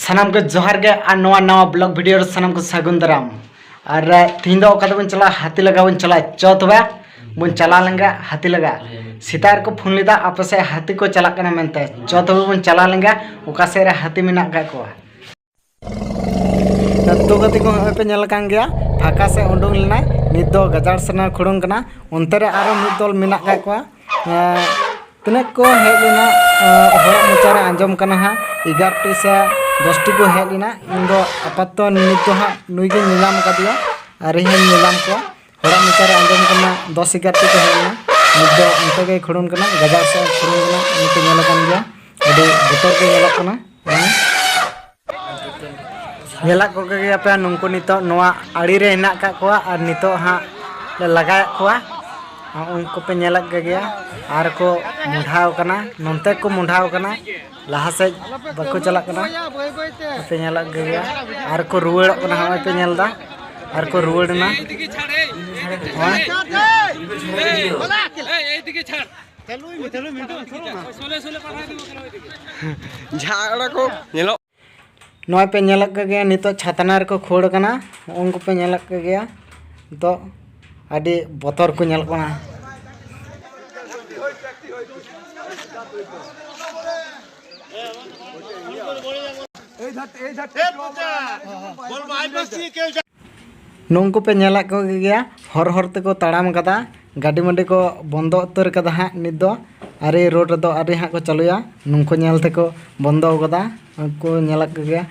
सानाम को जोहार गे और नवा नवा ब्लॉग वीडियो सानाम को सागुन दाराम और तीन दो बन चला हाथी लगा बन चला चौ तबे बन चला लेंगे हाथी लगा सितार को फोन लेदा आप से हाथी को चला करना मेनते चौ तबे बन चला लेंगे ओका से हाथी मेना गा को तो गति को पे नेल कान गया फाका से उडुंग लेना नित दो गजार सना खुडुंग कना उनते रे आरो मिद दल मेना गा को तने को हे लेना हरा मुचारे आंजम कना हा 11 से 10 टी को हे लेना इन दो अपत्तो नित दो हा नुई के नीलाम का दिया अरे हे नीलाम को हरा मुचारे आंजम कना 10 11 टी को हे लेना नित दो उनते के खुडुंग कना गजार से खुडुंग कना नित नेल कान गया अदे बतर के नेल कना नेला को के पे नुंको नितो नोआ आड़ी रे हेना का को और नितो हा लगा को उनको पे नेला गया आर को मुढ़ाव कना नंते को मुढ़ाव कना लहा से बको चला कना पे नेला गया आर को रुवड़ कना हम पे नेलदा आर को रुवड़ना झाड़ा को नेलो नोय पे नेलक गया नितो छातनार को खोड़ कना उनको पे नेलक गया तो आदि बतर को नेल कना नोंको पे नेलक को गया हर हर ते को ताड़ाम कदा गाड़ी मंडी को बंदो उतर कदा हा नित दो अरे रोड दो अरे हा को चलुया नुंको नेल ते को बंदो कदा को नेलक गया